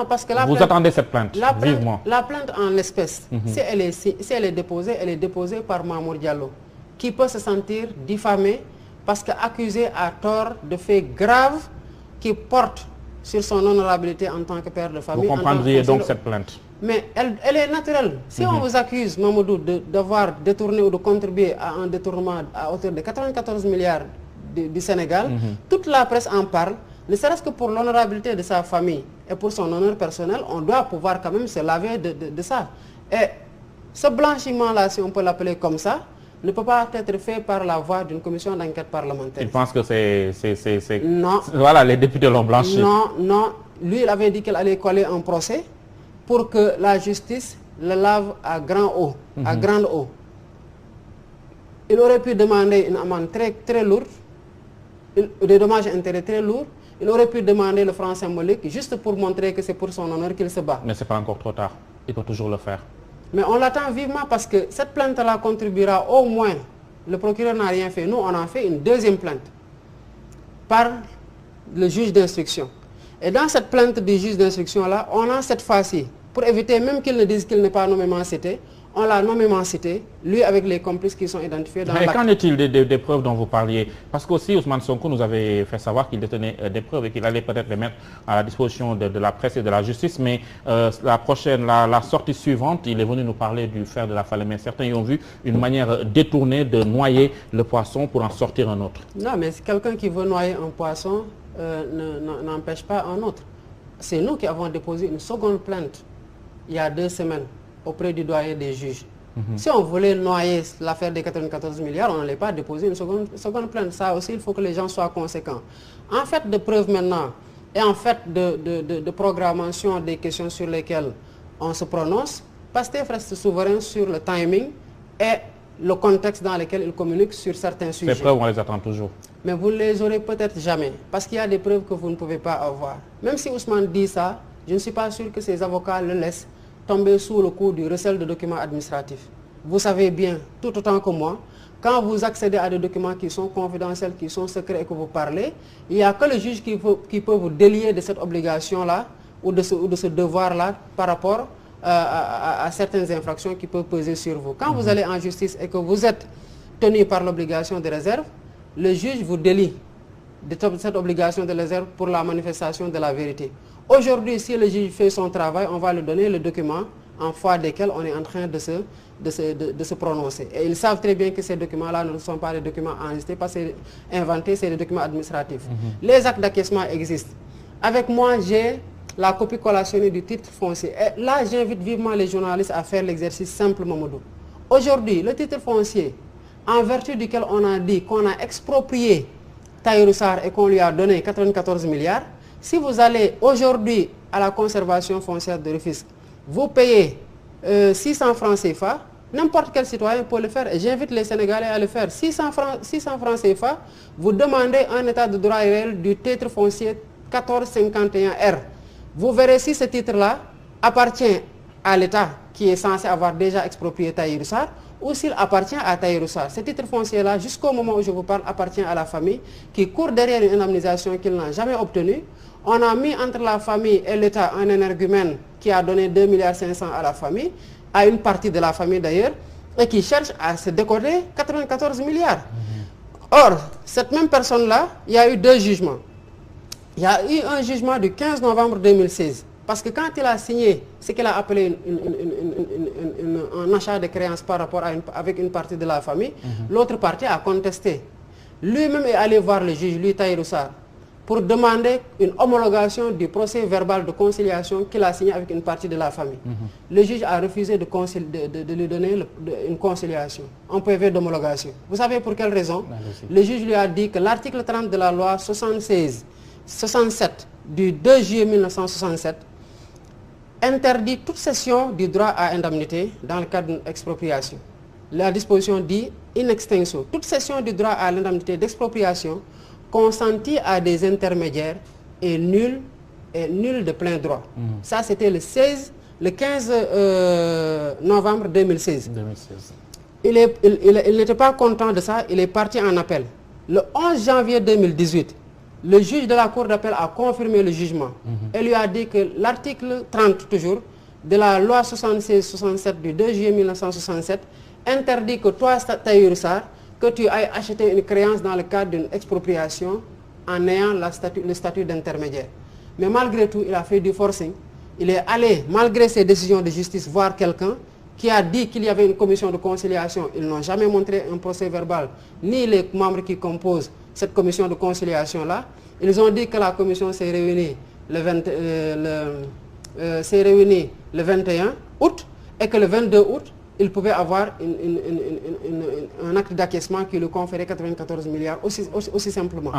Non, parce que vous attendez cette plainte, vivement. La plainte en espèces, si elle est déposée par Mamour Diallo, qui peut se sentir diffamé parce qu'accusé à tort de faits graves qui portent sur son honorabilité en tant que père de famille. Vous comprendriez donc cette plainte? Mais elle est naturelle. Si on vous accuse, Mamadou, d'avoir détourné ou de contribuer à un détournement à hauteur de 94 milliards du Sénégal, toute la presse en parle, ne serait-ce que pour l'honorabilité de sa famille et pour son honneur personnel, on doit pouvoir quand même se laver de ça. Et ce blanchiment-là, si on peut l'appeler comme ça, ne peut pas être fait par la voie d'une commission d'enquête parlementaire. Il pense que c'est... Non. Voilà, les députés l'ont blanchi. Non. Lui, il avait dit qu'il allait coller un procès pour que la justice le lave à grand eau, à grande eau. Il aurait pu demander une amende très lourde, des dommages et intérêts très lourds. Il aurait pu demander le franc symbolique juste pour montrer que c'est pour son honneur qu'il se bat. Mais ce n'est pas encore trop tard. Il peut toujours le faire. Mais on l'attend vivement parce que cette plainte-là contribuera au moins. Le procureur n'a rien fait. Nous, on a fait une deuxième plainte par le juge d'instruction. Et dans cette plainte du juge d'instruction-là, on a cette fois-ci, pour éviter même qu'il ne dise qu'il n'est pas nommément cité, on l'a nommément cité, lui avec les complices qui sont identifiés dans l'acte. Qu'en est-il des preuves dont vous parliez? Parce qu'aussi Ousmane Sonko nous avait fait savoir qu'il détenait des preuves et qu'il allait peut-être les mettre à la disposition de la presse et de la justice. Mais la sortie suivante, il est venu nous parler du fer de la Falémé. Certains y ont vu une manière détournée de noyer le poisson pour en sortir un autre. Non, mais quelqu'un qui veut noyer un poisson n'empêche pas un autre. C'est nous qui avons déposé une seconde plainte il y a 2 semaines auprès du doyen des juges. Si on voulait noyer l'affaire des 94 milliards, on n'allait pas déposer une seconde plainte. Ça aussi, il faut que les gens soient conséquents. En fait de preuve maintenant, et en fait de programmation des questions sur lesquelles on se prononce, Pastef reste souverain sur le timing et le contexte dans lequel il communique sur certains sujets. Ces preuves, on les attend toujours. Mais vous ne les aurez peut-être jamais, parce qu'il y a des preuves que vous ne pouvez pas avoir. Même si Ousmane dit ça, je ne suis pas sûr que ses avocats le laissent tomber sous le coup du recel de documents administratifs. Vous savez bien, tout autant que moi, quand vous accédez à des documents qui sont confidentiels, qui sont secrets et que vous parlez, il n'y a que le juge qui peut vous délier de cette obligation-là ou de ce devoir-là par rapport à certaines infractions qui peuvent peser sur vous. Quand vous allez en justice et que vous êtes tenu par l'obligation de réserve, le juge vous délie de cette obligation de réserve pour la manifestation de la vérité. Aujourd'hui, si le juge fait son travail, on va lui donner le document en foi desquels on est en train de se prononcer. Et ils savent très bien que ces documents-là ne sont pas des documents enregistrés, parce que c'est inventé, c'est des documents administratifs. Les actes d'acquiescement existent. Avec moi, j'ai la copie collationnée du titre foncier. Et là, j'invite vivement les journalistes à faire l'exercice simple, Mamadou. Aujourd'hui, le titre foncier, en vertu duquel on a dit qu'on a exproprié Tahirou Sarr et qu'on lui a donné 94 milliards, si vous allez aujourd'hui à la conservation foncière de Rufisque, vous payez 600 francs CFA, n'importe quel citoyen peut le faire, et j'invite les Sénégalais à le faire. 600 francs CFA, vous demandez un état de droit réel du titre foncier 1451R. Vous verrez si ce titre-là appartient à l'État qui est censé avoir déjà exproprié Tahirou Sarr, ou s'il appartient à Tahirou Sarr. Ce titre foncier-là, jusqu'au moment où je vous parle, appartient à la famille qui court derrière une indemnisation qu'il n'a jamais obtenue. On a mis entre la famille et l'État un énergumène qui a donné 2,5 milliards à la famille, à une partie de la famille d'ailleurs, et qui cherche à se décoder 94 milliards. Or, cette même personne-là, il y a eu 2 jugements. Il y a eu un jugement du 15 novembre 2016. Parce que quand il a signé ce qu'il a appelé un achat de créances par rapport avec une partie de la famille, l'autre partie a contesté. Lui-même est allé voir le juge, lui Tahirou Sarr, pour demander une homologation du procès verbal de conciliation qu'il a signé avec une partie de la famille. Le juge a refusé de lui donner une conciliation, un PV d'homologation. Vous savez pour quelle raison? Le juge lui a dit que l'article 30 de la loi 67 du 2 juillet 1967 interdit toute cession du droit à indemnité dans le cadre d'une expropriation. La disposition dit in extenso, toute cession du droit à l'indemnité d'expropriation consentie à des intermédiaires est nulle de plein droit. Ça, c'était le 15 novembre 2016. Il n'était pas content de ça, il est parti en appel. Le 11 janvier 2018, Le juge de la Cour d'appel a confirmé le jugement et lui a dit que l'article 30 toujours de la loi 76-67 du 2 juillet 1967 interdit que toi, Tahirou Sarr, que tu ailles acheter une créance dans le cadre d'une expropriation en ayant le statut d'intermédiaire. Mais malgré tout, il a fait du forcing. Il est allé, malgré ses décisions de justice, voir quelqu'un qui a dit qu'il y avait une commission de conciliation. Ils n'ont jamais montré un procès verbal, ni les membres qui composent cette commission de conciliation-là. Ils ont dit que la commission s'est réunie le 21 août et que le 22 août, il pouvait avoir un acte d'acquiescement qui lui conférait 94 milliards, aussi simplement.